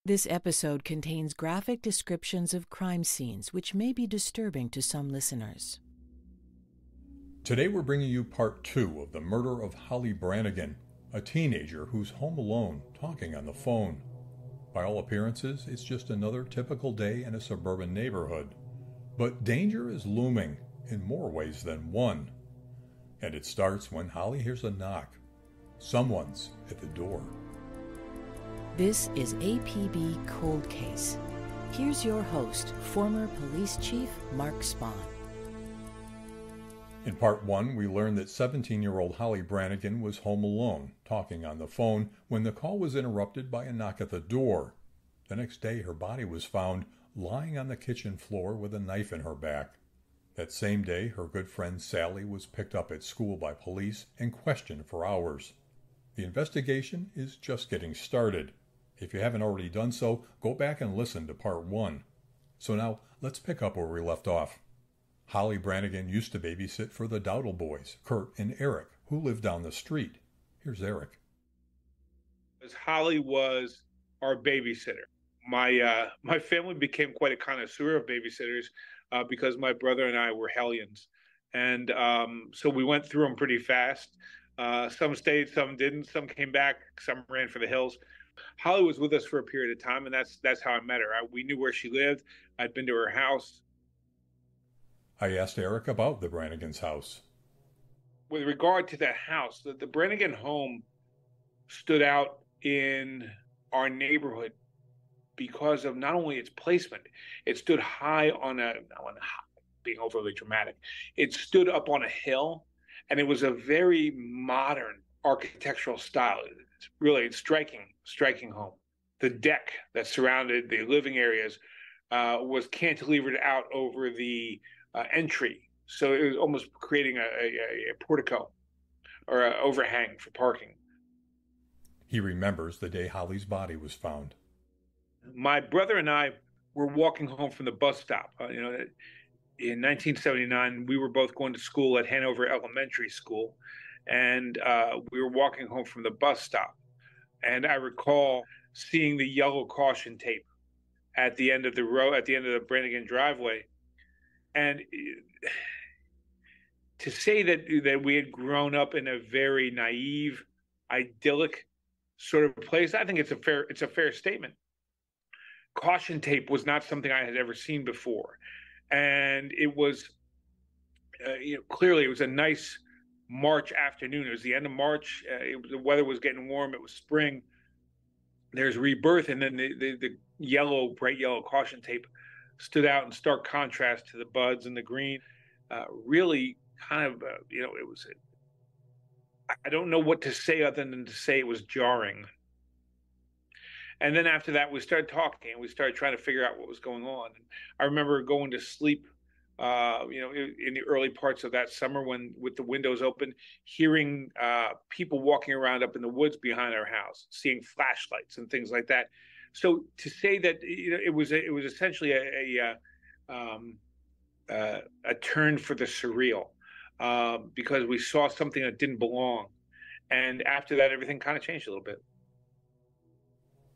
This episode contains graphic descriptions of crime scenes which may be disturbing to some listeners. Today we're bringing you part 2 of the murder of Holly Branagan, a teenager who's home alone, talking on the phone. By all appearances, it's just another typical day in a suburban neighborhood. But danger is looming in more ways than one. And it starts when Holly hears a knock. Someone's at the door. This is APB Cold Case. Here's your host, former police chief Mark Spahn. In part 1, we learned that 17-year-old Holly Branagan was home alone, talking on the phone, when the call was interrupted by a knock at the door. The next day, her body was found lying on the kitchen floor with a knife in her back. That same day, her good friend Sally was picked up at school by police and questioned for hours. The investigation is just getting started. If you haven't already done so, go back and listen to part 1. So now, let's pick up where we left off. Holly Branagan used to babysit for the Dowdle boys, Kurt and Eric, who lived down the street. Here's Eric. Holly was our babysitter. My family became quite a connoisseur of babysitters because my brother and I were hellions. And so we went through them pretty fast. Some stayed, some didn't. Some came back, some ran for the hills. Holly was with us for a period of time, and that's how I met her. We knew where she lived. I'd been to her house. I asked Eric about the Branagan's house. With regard to that house, the Branagan home stood out in our neighborhood because of not only its placement, it stood high being overly dramatic, it stood up on a hill, and it was a very modern architectural style. It's striking home. The deck that surrounded the living areas was cantilevered out over the entry, so it was almost creating a portico or an overhang for parking. He remembers the day Holly's body was found. My brother and I were walking home from the bus stop. In 1979, we were both going to school at Hanover Elementary School, and we were walking home from the bus stop. And I recall seeing the yellow caution tape at the end of the road, at the end of the Branagan driveway. And to say that we had grown up in a very naive, idyllic sort of place, I think it's a fair statement. Caution tape was not something I had ever seen before, and it was clearly it was a nice March afternoon. It was the end of March. The weather was getting warm. It was spring. There's rebirth, and then the bright yellow caution tape stood out in stark contrast to the buds and the green. Really kind of, it was. I don't know what to say other than to say it was jarring. And then after that, we started talking, and we started trying to figure out what was going on. And I remember going to sleep, in the early parts of that summer, when with the windows open, hearing people walking around up in the woods behind our house, seeing flashlights and things like that. So to say that it was essentially a turn for the surreal, because we saw something that didn't belong, and after that, everything kind of changed a little bit.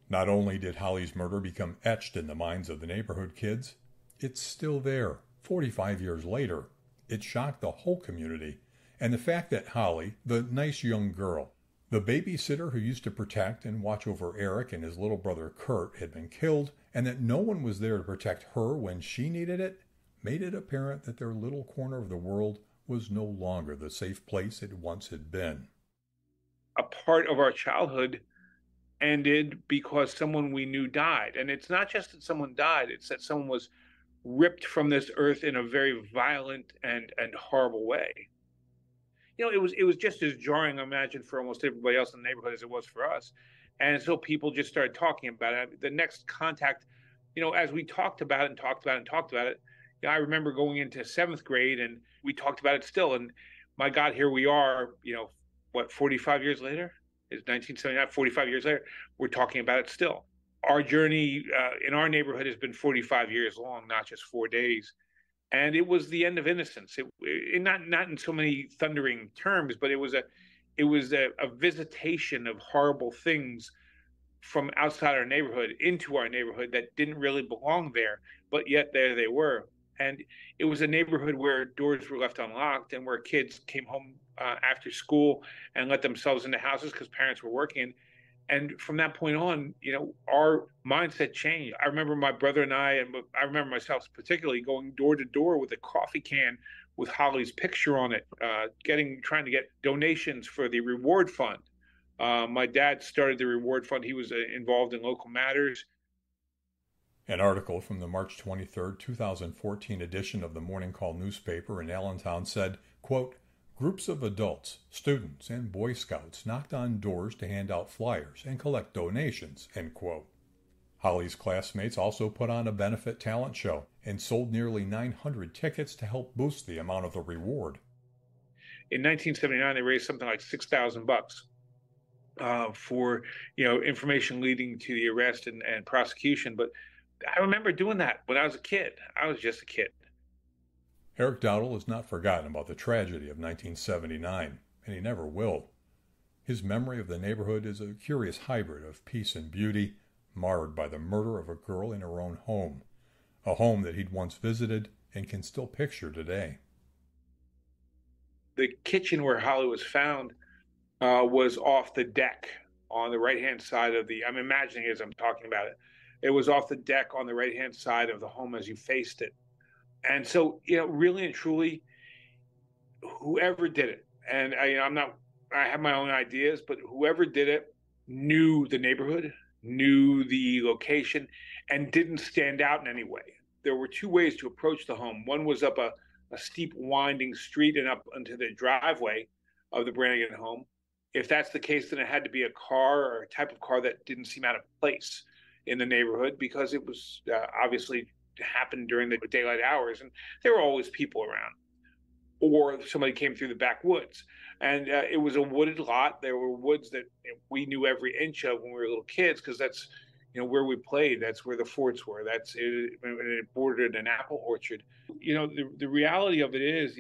Not only did Holly's murder become etched in the minds of the neighborhood kids, it's still there. 45 years later, it shocked the whole community. And the fact that Holly, the nice young girl, the babysitter who used to protect and watch over Eric and his little brother Kurt, had been killed, and that no one was there to protect her when she needed it, made it apparent that their little corner of the world was no longer the safe place it once had been. A part of our childhood ended because someone we knew died. And it's not just that someone died, it's that someone was ripped from this earth in a very violent and horrible way. It was just as jarring, I imagine, for almost everybody else in the neighborhood as it was for us. And so people just started talking about it. The next contact, as we talked about it, I remember going into 7th grade, and we talked about it still. And my God, here we are, 45 years later? It's 1979, 45 years later, we're talking about it still. Our journey in our neighborhood has been 45 years long, not just 4 days. And it was the end of innocence. Not in so many thundering terms, but it was a visitation of horrible things from outside our neighborhood into our neighborhood that didn't really belong there, but yet there they were. And it was a neighborhood where doors were left unlocked and where kids came home after school and let themselves into houses because parents were working. And from that point on, our mindset changed. I remember my brother and and I remember myself particularly going door to door with a coffee can with Holly's picture on it, trying to get donations for the reward fund. My dad started the reward fund. He was involved in local matters. An article from the March 23, 2014 edition of the Morning Call newspaper in Allentown said, quote, "Groups of adults, students, and Boy Scouts knocked on doors to hand out flyers and collect donations," end quote. Holly's classmates also put on a benefit talent show and sold nearly 900 tickets to help boost the amount of the reward. In 1979, they raised something like $6,000 for information leading to the arrest and prosecution. But I remember doing that when I was a kid. I was just a kid. Eric Dowdle has not forgotten about the tragedy of 1979, and he never will. His memory of the neighborhood is a curious hybrid of peace and beauty, marred by the murder of a girl in her own home, a home that he'd once visited and can still picture today. The kitchen where Holly was found was off the deck on the right-hand side of I'm imagining as I'm talking about it. It was off the deck on the right-hand side of the home as you faced it. And so, really and truly, whoever did it, and I have my own ideas, but whoever did it knew the neighborhood, knew the location, and didn't stand out in any way. There were two ways to approach the home. One was up a steep, winding street and up into the driveway of the Branagan home. If that's the case, then it had to be a car or a type of car that didn't seem out of place in the neighborhood because it was obviously happened during the daylight hours and there were always people around. Or somebody came through the backwoods. And it was a wooded lot. There were woods that we knew every inch of when we were little kids because that's where we played. That's where the forts were. It bordered an apple orchard. The reality of it is,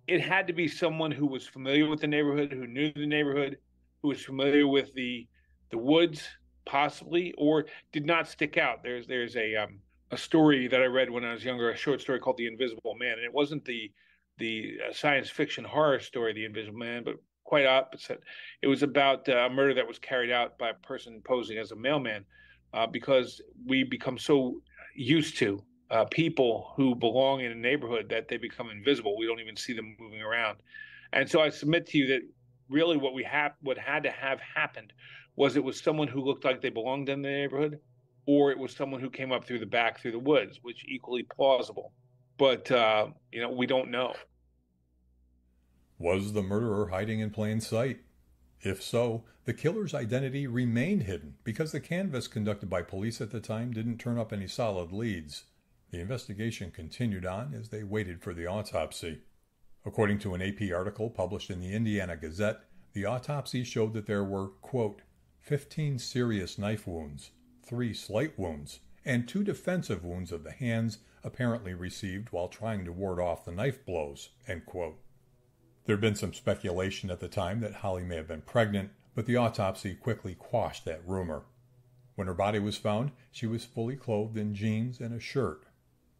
it had to be someone who was familiar with the neighborhood, who knew the neighborhood, who was familiar with the woods, possibly, or did not stick out. There's a story that I read when I was younger, a short story called The Invisible Man, and it wasn't the science fiction horror story, The Invisible Man, but quite opposite. It was about a murder that was carried out by a person posing as a mailman, because we become so used to people who belong in a neighborhood that they become invisible. We don't even see them moving around. And so I submit to you that really what had to have happened was it was someone who looked like they belonged in the neighborhood, or it was someone who came up through the back through the woods, which equally plausible. But, we don't know. Was the murderer hiding in plain sight? If so, the killer's identity remained hidden because the canvass conducted by police at the time didn't turn up any solid leads. The investigation continued on as they waited for the autopsy. According to an AP article published in the Indiana Gazette, the autopsy showed that there were, quote, 15 serious knife wounds, 3 slight wounds, and 2 defensive wounds of the hands apparently received while trying to ward off the knife blows, end quote. There had been some speculation at the time that Holly may have been pregnant, but the autopsy quickly quashed that rumor. When her body was found, she was fully clothed in jeans and a shirt.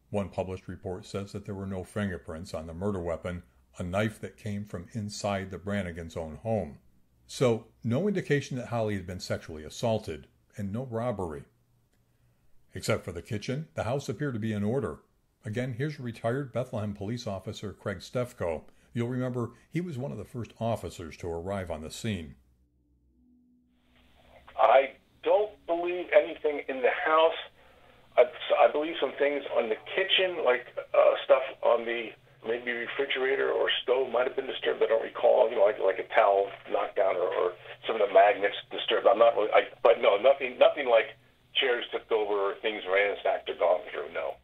One published report says that there were no fingerprints on the murder weapon, a knife that came from inside the Branagans' own home. So, no indication that Holly had been sexually assaulted, and no robbery. Except for the kitchen, the house appeared to be in order. Again, here's retired Bethlehem police officer Craig Stefko. You'll remember he was one of the first officers to arrive on the scene. I don't believe anything in the house. I believe some things on the kitchen, like stuff on the maybe refrigerator or stove might have been disturbed. I don't recall, like a towel knocked down or some of the magnets disturbed. But no, nothing like chairs tipped over or things ransacked or gone through, no.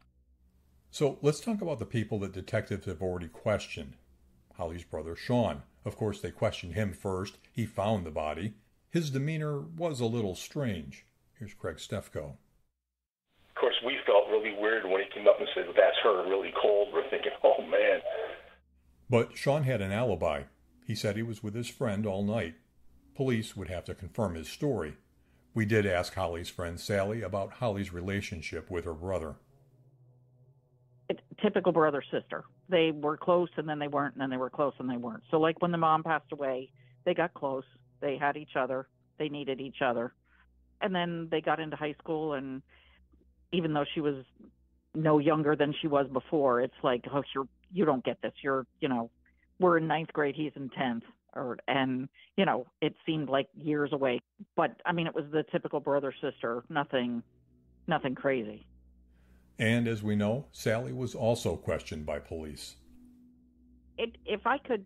So let's talk about the people that detectives have already questioned. Holly's brother, Sean. Of course, they questioned him first. He found the body. His demeanor was a little strange. Here's Craig Stefko. Of course, we felt really weird when he came up and said, "That's her," really cold. We're thinking, oh, man. But Sean had an alibi. He said he was with his friend all night. Police would have to confirm his story. We did ask Holly's friend Sally about Holly's relationship with her brother. Typical brother-sister. They were close and then they weren't, and then they were close and they weren't. So like when the mom passed away, they got close. They had each other. They needed each other. And then they got into high school, and even though she was no younger than she was before, it's like, oh, you don't get this. We're in ninth grade, he's in 10th. And it seemed like years away. But, I mean, it was the typical brother-sister, nothing crazy. And as we know, Sally was also questioned by police. If I could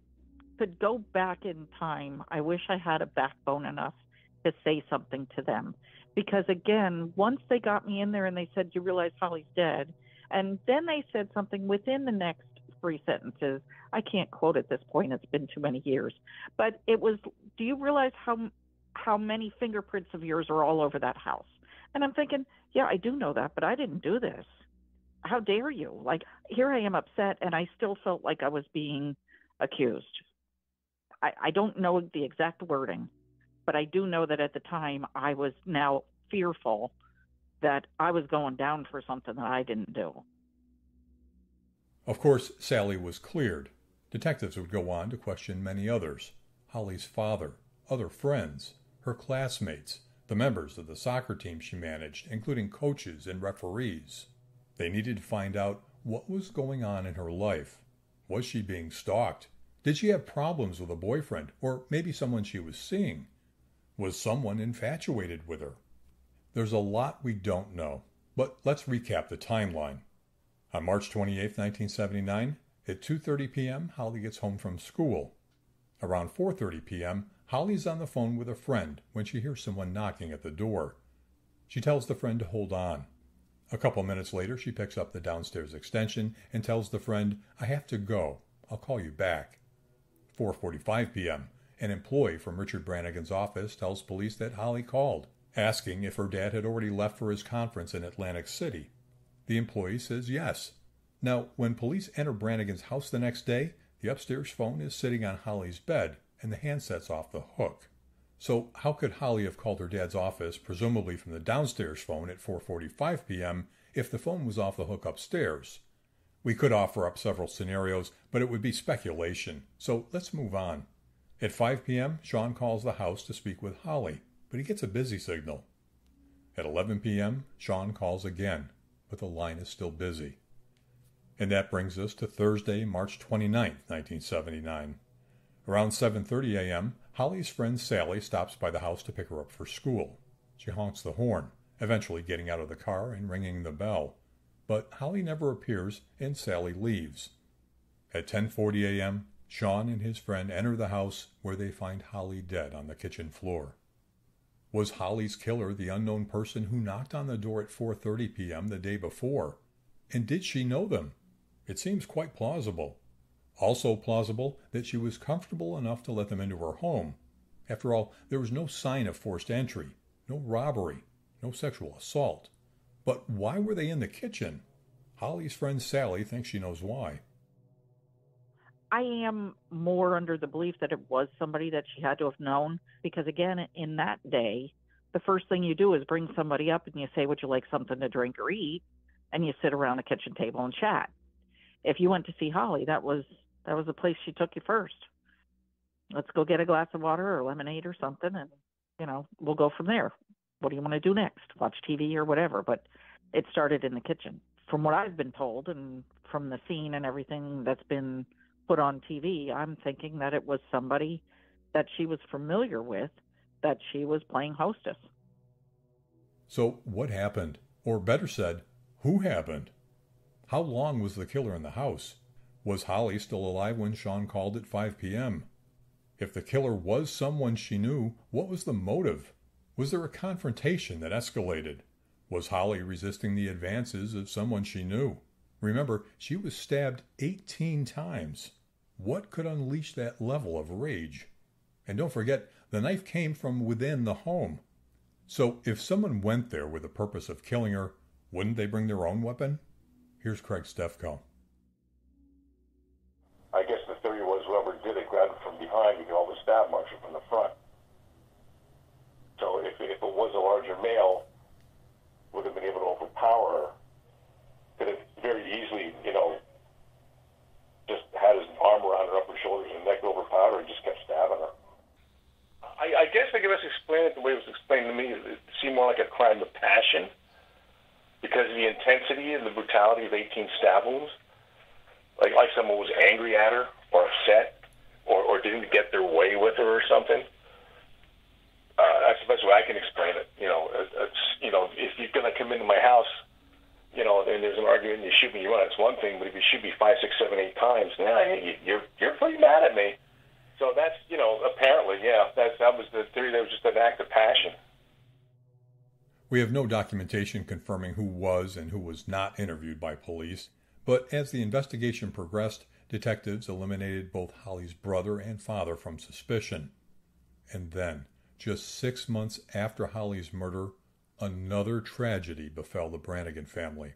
go back in time, I wish I had a backbone enough to say something to them. Because, again, once they got me in there and they said, you realize Holly's dead, and then they said something within the next 3 sentences. I can't quote at this point. It's been too many years. But it was, do you realize how many fingerprints of yours are all over that house? And I'm thinking, yeah, I do know that, but I didn't do this. How dare you? Like, here I am upset, and I still felt like I was being accused. I don't know the exact wording, but I do know that at the time I was now fearful that I was going down for something that I didn't do. Of course, Sally was cleared. Detectives would go on to question many others: Holly's father, other friends, her classmates, the members of the soccer team she managed, including coaches and referees. They needed to find out what was going on in her life. Was she being stalked? Did she have problems with a boyfriend, or maybe someone she was seeing? Was someone infatuated with her? There's a lot we don't know, but let's recap the timeline. On March 28, 1979, at 2:30 p.m., Holly gets home from school. Around 4:30 p.m., Holly's on the phone with a friend when she hears someone knocking at the door. She tells the friend to hold on. A couple minutes later, she picks up the downstairs extension and tells the friend, I have to go. I'll call you back. 4:45 p.m., an employee from Richard Branagan's office tells police that Holly called, asking if her dad had already left for his conference in Atlantic City. The employee says yes. Now, when police enter Branagan's house the next day, the upstairs phone is sitting on Holly's bed, and the handset's off the hook. So how could Holly have called her dad's office, presumably from the downstairs phone at 4:45 p.m., if the phone was off the hook upstairs? We could offer up several scenarios, but it would be speculation, so let's move on. At 5 p.m., Sean calls the house to speak with Holly, but he gets a busy signal. At 11 p.m., Sean calls again, but the line is still busy. And that brings us to Thursday, March 29, 1979. Around 7:30 a.m., Holly's friend Sally stops by the house to pick her up for school. She honks the horn, eventually getting out of the car and ringing the bell. But Holly never appears, and Sally leaves. At 10:40 a.m., Sean and his friend enter the house, where they find Holly dead on the kitchen floor. Was Holly's killer the unknown person who knocked on the door at 4:30 p.m. the day before? And did she know them? It seems quite plausible. Also plausible that she was comfortable enough to let them into her home. After all, there was no sign of forced entry, no robbery, no sexual assault. But why were they in the kitchen? Holly's friend Sally thinks she knows why. I am more under the belief that it was somebody that she had to have known, because again, in that day, the first thing you do is bring somebody up and you say, would you like something to drink or eat? And you sit around a kitchen table and chat. If you went to see Holly, that was the place she took you first. Let's go get a glass of water or lemonade or something, and we'll go from there. What do you want to do next? Watch TV or whatever. But it started in the kitchen. From what I've been told, and from the scene and everything that's been put on TV, I'm thinking that it was somebody that she was familiar with, that she was playing hostess. So what happened? Or better said, who happened? How long was the killer in the house? Was Holly still alive when Sean called at 5 p.m.? If the killer was someone she knew, what was the motive? Was there a confrontation that escalated? Was Holly resisting the advances of someone she knew? Remember, she was stabbed 18 times. What could unleash that level of rage? And don't forget, the knife came from within the home. So if someone went there with the purpose of killing her, wouldn't they bring their own weapon? Here's Craig Stefko. I guess the theory was whoever did it grabbed it from behind to get all the stab marks from the front. So if it was a large was explained to me, it seemed more like a crime of passion because of the intensity and the brutality of 18 stab wounds. Like someone was angry at her or upset or didn't get their way with her or something. That's the best way I can explain it. If you're going to come into my house, and there's an argument, you shoot me, that's one thing, but if you shoot me 5, 6, 7, 8 times, you're pretty mad at me. So that's, apparently, that was the theory. That was just an act of passion. We have no documentation confirming who was and who was not interviewed by police, but as the investigation progressed, detectives eliminated both Holly's brother and father from suspicion. And then, just 6 months after Holly's murder, another tragedy befell the Branagan family.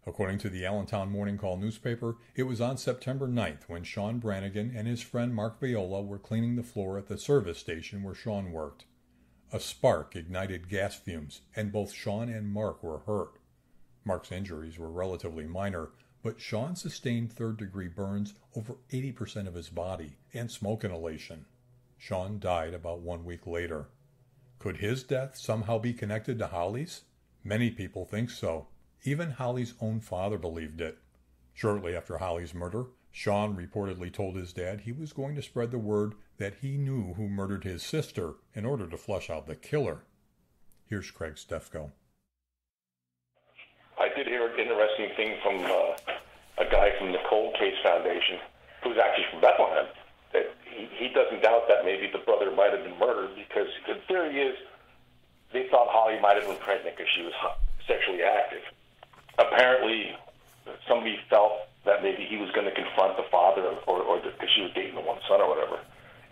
According to the Allentown Morning Call newspaper, it was on September 9th when Sean Branagan and his friend Mark Viola were cleaning the floor at the service station where Sean worked. A spark ignited gas fumes, and both Sean and Mark were hurt. Mark's injuries were relatively minor, but Sean sustained third-degree burns over 80% of his body and smoke inhalation. Sean died about 1 week later. Could his death somehow be connected to Holly's? Many people think so. Even Holly's own father believed it. Shortly after Holly's murder, Sean reportedly told his dad he was going to spread the word that he knew who murdered his sister in order to flush out the killer. Here's Craig Stefko. I did hear an interesting thing from a guy from the Cold Case Foundation, who's actually from Bethlehem, that he doesn't doubt that maybe the brother might have been murdered because the theory is they thought Holly might have been pregnant because she was sexually active. Apparently, somebody felt that maybe he was going to confront the father, or because she was dating the one son or whatever,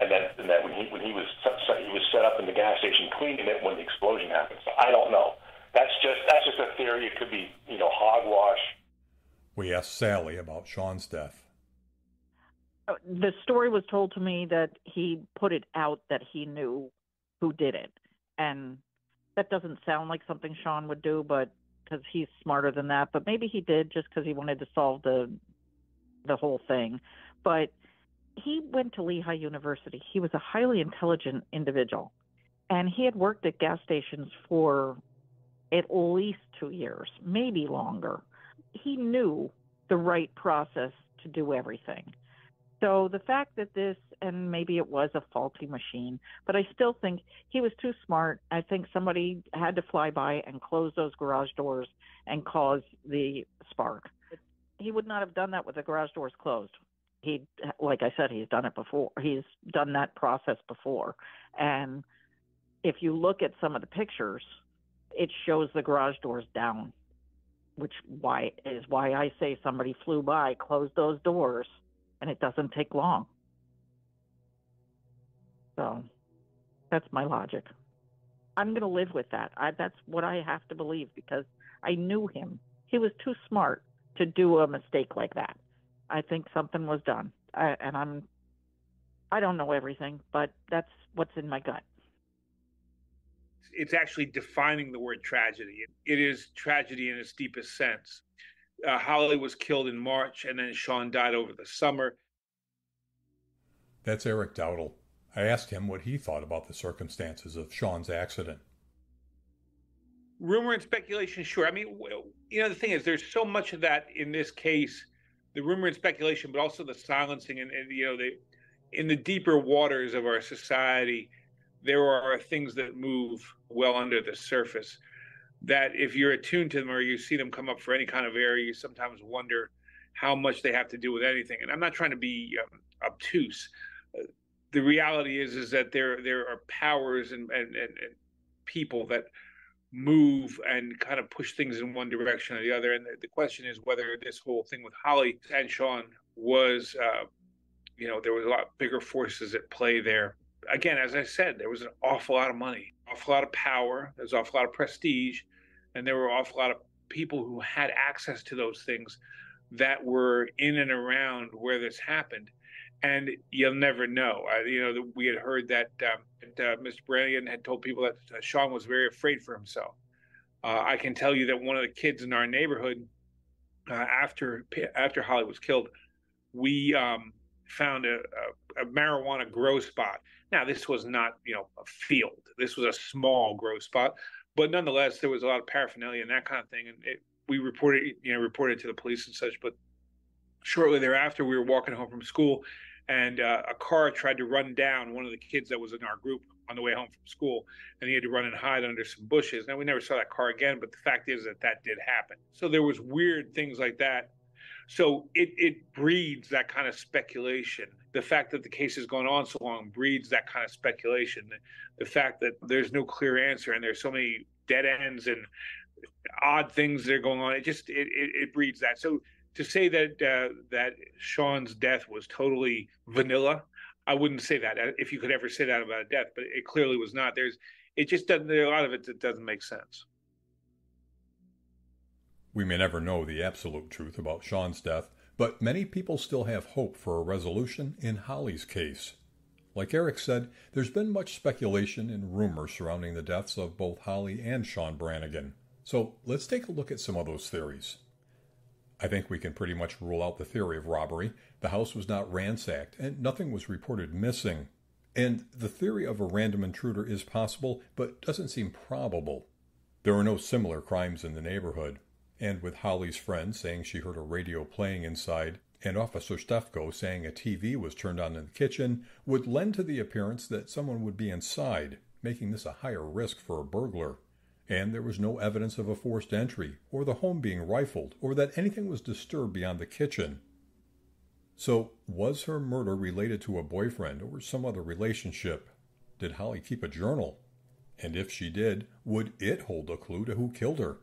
and that when he was set up in the gas station cleaning it when the explosion happened. So I don't know. That's just a theory. It could be hogwash. We asked Sally about Sean's death. The story was told to me that he put it out that he knew who did it, and that doesn't sound like something Sean would do, but because he's smarter than that. But maybe he did just because he wanted to solve the whole thing. But he went to Lehigh University. He was a highly intelligent individual, and he had worked at gas stations for at least 2 years, maybe longer. He knew the right process to do everything. So the fact that this, and maybe it was a faulty machine, but I still think he was too smart. I think somebody had to fly by and close those garage doors and cause the spark. He would not have done that with the garage doors closed. Like I said, he's done it before. He's done that process before. And if you look at some of the pictures, it shows the garage doors down, which is why I say somebody flew by, closed those doors, and it doesn't take long. So that's my logic. I'm going to live with that. That's what I have to believe because I knew him. He was too smart to do a mistake like that. I think something was done. I don't know everything, but that's what's in my gut. It's actually defining the word tragedy. It is tragedy in its deepest sense. Holly was killed in March, and then Sean died over the summer. That's Eric Dowdle. I asked him what he thought about the circumstances of Sean's accident. Rumor and speculation, sure. I mean, the thing is, there's so much of that in this case, the rumor and speculation, but also the silencing and in the deeper waters of our society, there are things that move well under the surface that if you're attuned to them or you see them come up for any kind of area, you sometimes wonder how much they have to do with anything. And I'm not trying to be obtuse. The reality is that there are powers and people that move and kind of push things in one direction or the other. And the question is whether this whole thing with Holly and Sean was, there was a lot bigger forces at play there. Again, as I said, there was an awful lot of money, awful lot of power, there's an awful lot of prestige, and there were an awful lot of people who had access to those things that were in and around where this happened. And you'll never know. We had heard that Mr. Branagan had told people that Sean was very afraid for himself. I can tell you that one of the kids in our neighborhood, after Holly was killed, we found a marijuana grow spot. Now, this was not, a field. This was a small grow spot, but nonetheless, there was a lot of paraphernalia and that kind of thing. And we reported to the police and such. But shortly thereafter, we were walking home from school, and a car tried to run down one of the kids that was in our group on the way home from school, and he had to run and hide under some bushes. Now, we never saw that car again, but the fact is that did happen. So there was weird things like that. So it breeds that kind of speculation. The fact that the case has gone on so long breeds that kind of speculation. The fact that there's no clear answer and there's so many dead ends and odd things that are going on, it breeds that. So to say that Sean's death was totally vanilla, I wouldn't say that. If you could ever say that about a death, but it clearly was not. There a lot of it that doesn't make sense. We may never know the absolute truth about Sean's death, but many people still have hope for a resolution in Holly's case. Like Eric said, there's been much speculation and rumor surrounding the deaths of both Holly and Sean Branagan. So let's take a look at some of those theories. I think we can pretty much rule out the theory of robbery. The house was not ransacked, and nothing was reported missing. And the theory of a random intruder is possible, but doesn't seem probable. There are no similar crimes in the neighborhood. And with Holly's friend saying she heard a radio playing inside, and Officer Stefko saying a TV was turned on in the kitchen, would lend to the appearance that someone would be inside, making this a higher risk for a burglar. And there was no evidence of a forced entry, or the home being rifled, or that anything was disturbed beyond the kitchen. So, was her murder related to a boyfriend or some other relationship? Did Holly keep a journal? And if she did, would it hold a clue to who killed her?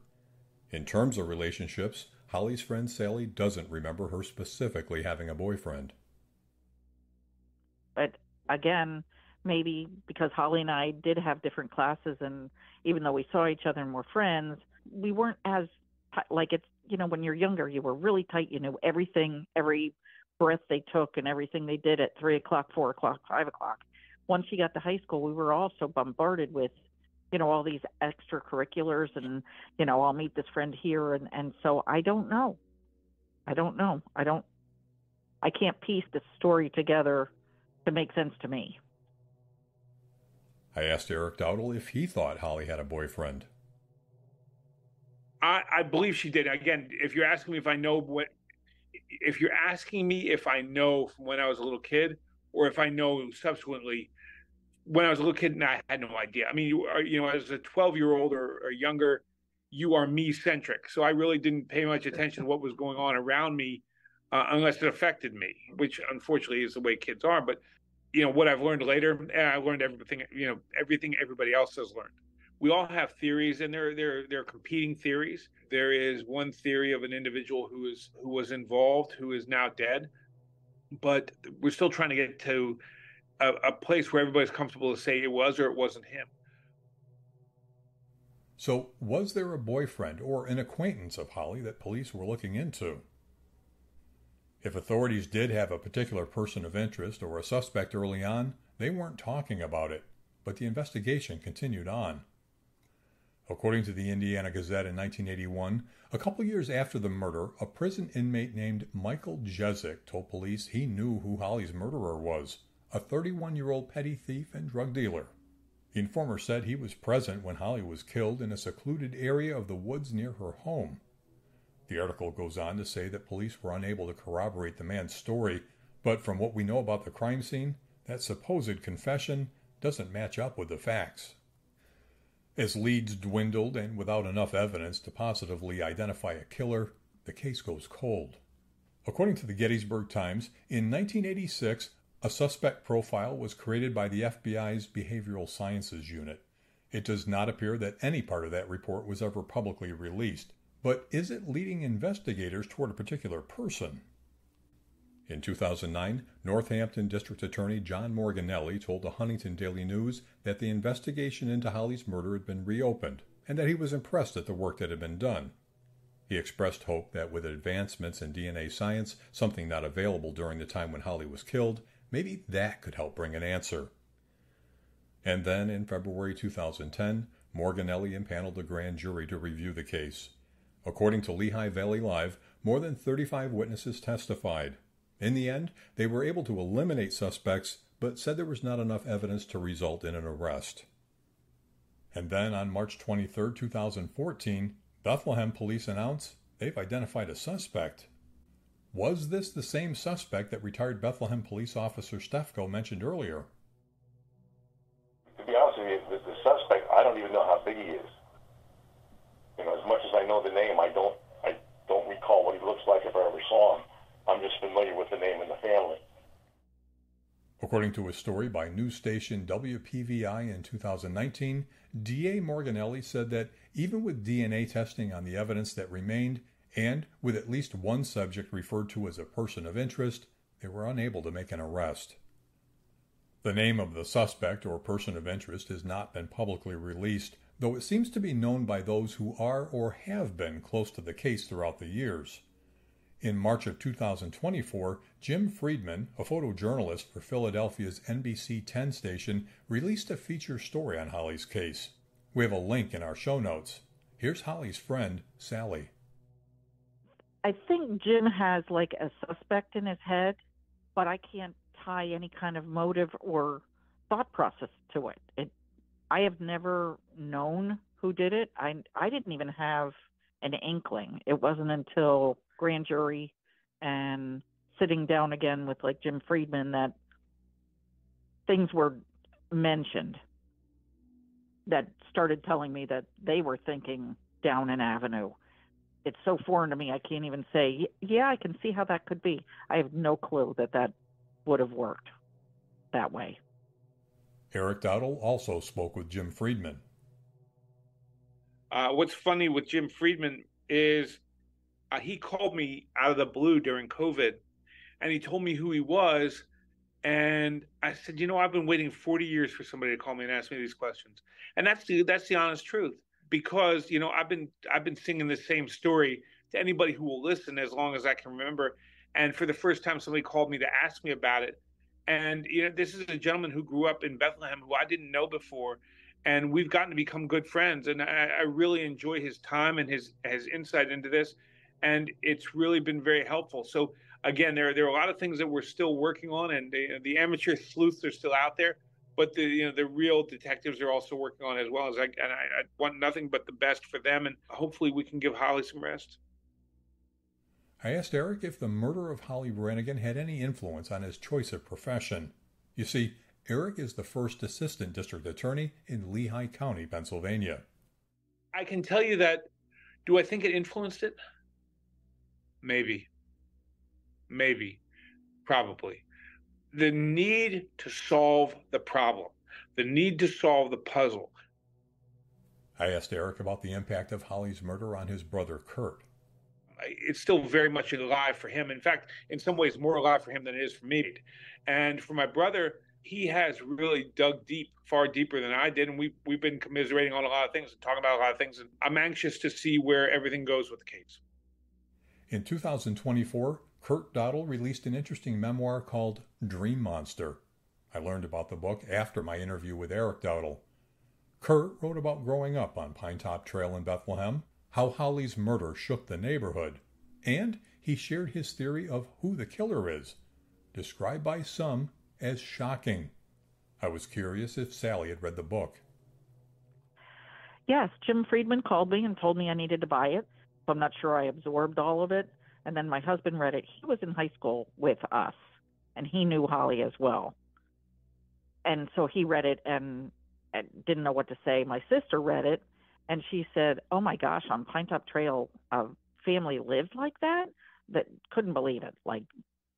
In terms of relationships, Holly's friend Sally doesn't remember her specifically having a boyfriend. But again, maybe because Holly and I did have different classes, and even though we saw each other and were friends, we weren't as, like, it's, when you're younger, you were really tight. You knew everything, every breath they took and everything they did at 3 o'clock, 4 o'clock, 5 o'clock. Once you got to high school, we were also bombarded with all these extracurriculars and, I'll meet this friend here. And so I don't know. I can't piece the story together to make sense to me. I asked Eric Dowdle if he thought Holly had a boyfriend. I believe she did. Again, if you're asking me if I know from when I was a little kid, or if I know subsequently, when I was a little kid, I had no idea. I mean, as a 12-year-old or younger, you are me-centric. So I really didn't pay much attention to what was going on around me unless it affected me, which unfortunately is the way kids are. But, what I've learned later, I learned everything, everything everybody else has learned. We all have theories, and they're competing theories. There is one theory of an individual who was involved, who is now dead. But we're still trying to get to a place where everybody's comfortable to say it was or it wasn't him. So, was there a boyfriend or an acquaintance of Holly that police were looking into? If authorities did have a particular person of interest or a suspect early on, they weren't talking about it, but the investigation continued on. According to the Indiana Gazette in 1981, a couple years after the murder, a prison inmate named Michael Jezik told police he knew who Holly's murderer was, a 31-year-old petty thief and drug dealer. The informer said he was present when Holly was killed in a secluded area of the woods near her home. The article goes on to say that police were unable to corroborate the man's story, but from what we know about the crime scene, that supposed confession doesn't match up with the facts. As leads dwindled and without enough evidence to positively identify a killer, the case goes cold. According to the Gettysburg Times, in 1986, a suspect profile was created by the FBI's Behavioral Sciences Unit. It does not appear that any part of that report was ever publicly released, but is it leading investigators toward a particular person? In 2009, Northampton District Attorney John Morganelli told the Huntington Daily News that the investigation into Holly's murder had been reopened, and that he was impressed at the work that had been done. He expressed hope that with advancements in DNA science, something not available during the time when Holly was killed, maybe that could help bring an answer. And then, in February 2010, Morganelli impaneled a grand jury to review the case. According to Lehigh Valley Live, more than 35 witnesses testified. In the end, they were able to eliminate suspects, but said there was not enough evidence to result in an arrest. And then on March 23, 2014, Bethlehem police announced they've identified a suspect. Was this the same suspect that retired Bethlehem police officer Stefko mentioned earlier? To be honest with you, the suspect, I don't even know how big he is. As much as I know the name, I don't recall what he looks like if I ever saw him. I'm just familiar with the name and the family. According to a story by news station WPVI in 2019, DA Morganelli said that even with DNA testing on the evidence that remained, and with at least one subject referred to as a person of interest, they were unable to make an arrest. The name of the suspect or person of interest has not been publicly released, though it seems to be known by those who are or have been close to the case throughout the years. In March of 2024, Jim Friedman, a photojournalist for Philadelphia's NBC 10 station, released a feature story on Holly's case. We have a link in our show notes. Here's Holly's friend, Sally. I think Jim has like a suspect in his head, but I can't tie any kind of motive or thought process to it. I have never known who did it. I didn't even have an inkling. It wasn't until grand jury and sitting down again with like Jim Friedman that things were mentioned that started telling me that they were thinking down an avenue. It's so foreign to me, I can't even say, yeah, I can see how that could be. I have no clue that would have worked that way. Eric Dowdle also spoke with Jim Friedman. What's funny with Jim Friedman is he called me out of the blue during COVID, and he told me who he was. And I said, I've been waiting 40 years for somebody to call me and ask me these questions. And that's the honest truth, because, I've been singing the same story to anybody who will listen as long as I can remember. And for the first time, somebody called me to ask me about it. And, this is a gentleman who grew up in Bethlehem who I didn't know before. And we've gotten to become good friends. And I really enjoy his time and his insight into this. And it's really been very helpful. So, again, there are a lot of things that we're still working on. And the amateur sleuths are still out there. But the real detectives are also working on it as well. I want nothing but the best for them. And hopefully we can give Holly some rest. I asked Eric if the murder of Holly Branagan had any influence on his choice of profession. You see, Eric is the first assistant district attorney in Lehigh County, Pennsylvania. I can tell you that, do I think it influenced it? Maybe. Probably. The need to solve the problem, the need to solve the puzzle. I asked Eric about the impact of Holly's murder on his brother, Kurt. It's still very much alive for him. In fact, in some ways more alive for him than it is for me. And for my brother, he has really dug deep, far deeper than I did. And we've been commiserating on a lot of things and talking about a lot of things. And I'm anxious to see where everything goes with the case. In 2024, Kurt Dowdle released an interesting memoir called Dream Monster. I learned about the book after my interview with Eric Dowdle. Kurt wrote about growing up on Pinetop Trail in Bethlehem, how Holly's murder shook the neighborhood, and he shared his theory of who the killer is, described by some as shocking. I was curious if Sally had read the book. Yes, Jim Friedman called me and told me I needed to buy it. So I'm not sure I absorbed all of it. And then my husband read it. He was in high school with us, and he knew Holly as well. And so he read it and didn't know what to say. My sister read it, and she said, oh, my gosh, on Pinetop Trail, a family lived like that? That couldn't believe it. Like,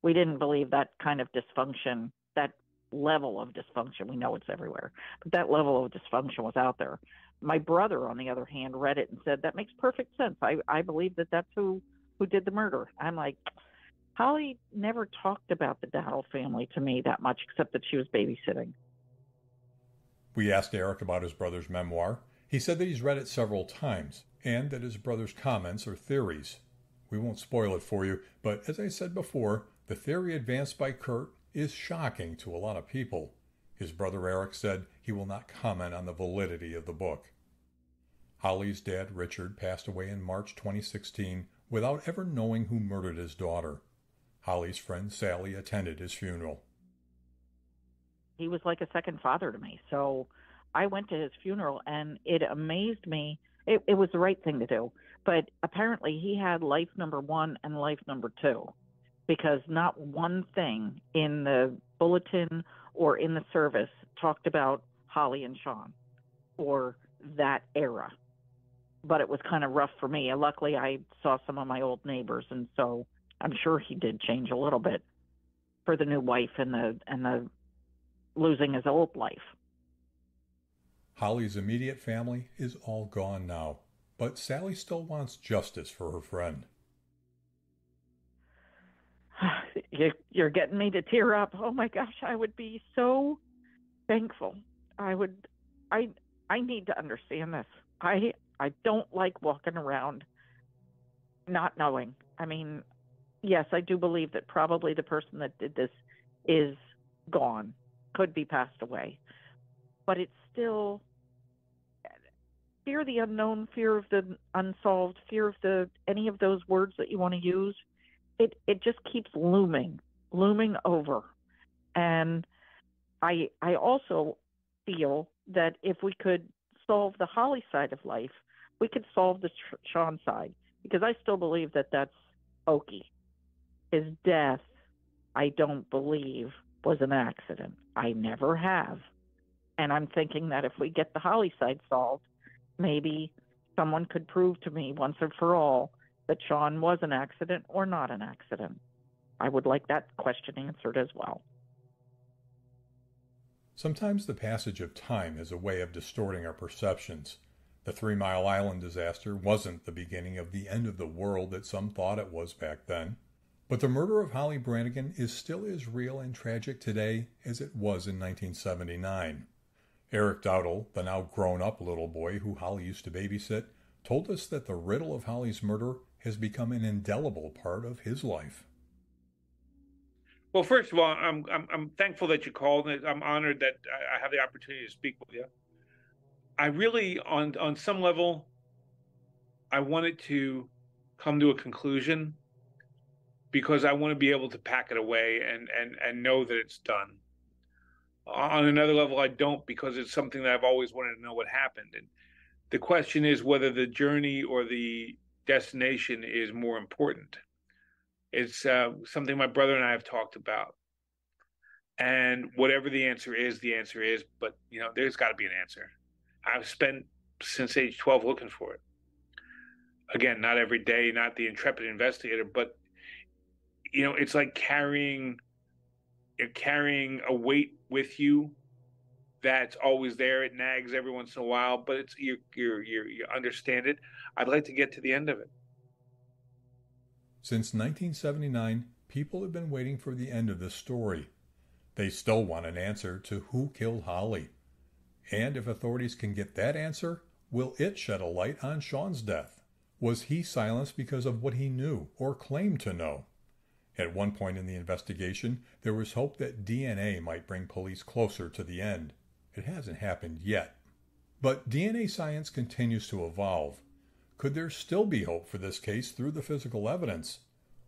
we didn't believe that kind of dysfunction, that level of dysfunction. We know it's everywhere, but that level of dysfunction was out there. My brother, on the other hand, read it and said, that makes perfect sense. I believe that's who did the murder. I'm like, Holly never talked about the Dowdle family to me that much, except that she was babysitting. We asked Eric about his brother's memoir. He said that he's read it several times, and that his brother's comments are theories. We won't spoil it for you, but as I said before, the theory advanced by Kurt is shocking to a lot of people. His brother Eric said he will not comment on the validity of the book. Holly's dad, Richard, passed away in March 2016 without ever knowing who murdered his daughter. Holly's friend Sally attended his funeral. He was like a second father to me. So I went to his funeral, and it amazed me. It was the right thing to do. But apparently he had life number 1 and life number 2, because not one thing in the bulletin or in the service talked about Holly and Sean or that era. But it was kind of rough for me. Luckily, I saw some of my old neighbors, and so I'm sure he did change a little bit for the new wife and the losing his old life. Holly's immediate family is all gone now, but Sally still wants justice for her friend. You're getting me to tear up. Oh my gosh, I would be so thankful. I need to understand this. I don't like walking around not knowing. I mean, yes, I do believe that probably the person that did this is gone, could be passed away. But it's still fear of the unknown, fear of the unsolved, fear of any of those words that you want to use. It just keeps looming over. And I also feel that if we could solve the Holly side of life, we could solve the Sean side, because I still believe that that's hokey. His death, I don't believe, was an accident. I never have. And I'm thinking that if we get the Holly side solved, maybe someone could prove to me once and for all that Sean was an accident or not an accident. I would like that question answered as well. Sometimes the passage of time is a way of distorting our perceptions. The 3 Mile Island disaster wasn't the beginning of the end of the world that some thought it was back then. But the murder of Holly Branagan is still as real and tragic today as it was in 1979. Eric Dowdle, the now grown-up little boy who Holly used to babysit, told us that the riddle of Holly's murder has become an indelible part of his life. Well, first of all, I'm thankful that you called. I'm honored that I have the opportunity to speak with you. I really, on some level, I wanted to come to a conclusion because I want to be able to pack it away and know that it's done. On another level, I don't, because it's something that I've always wanted to know what happened. And the question is whether the journey or the destination is more important. It's something my brother and I have talked about. And whatever the answer is, but there's got to be an answer. I've spent since age 12 looking for it. Again, not every day, not the intrepid investigator, but it's like carrying a weight with you that's always there. It nags every once in a while, but it's you understand it. I'd like to get to the end of it. Since 1979, people have been waiting for the end of this story. They still want an answer to who killed Holly. And if authorities can get that answer, will it shed a light on Sean's death? Was he silenced because of what he knew or claimed to know? At one point in the investigation, there was hope that DNA might bring police closer to the end. It hasn't happened yet. But DNA science continues to evolve. Could there still be hope for this case through the physical evidence?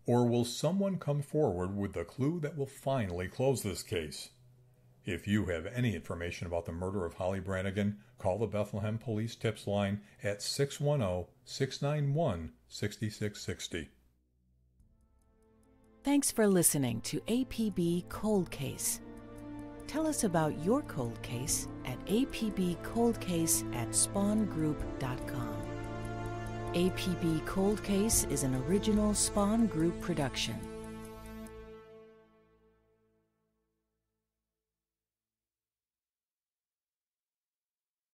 Or will someone come forward with the clue that will finally close this case? If you have any information about the murder of Holly Branagan, call the Bethlehem Police Tips Line at 610-691-6660. Thanks for listening to APB Cold Case. Tell us about your cold case at apbcoldcase@spawngroup.com. APB Cold Case is an original Spawn Group production.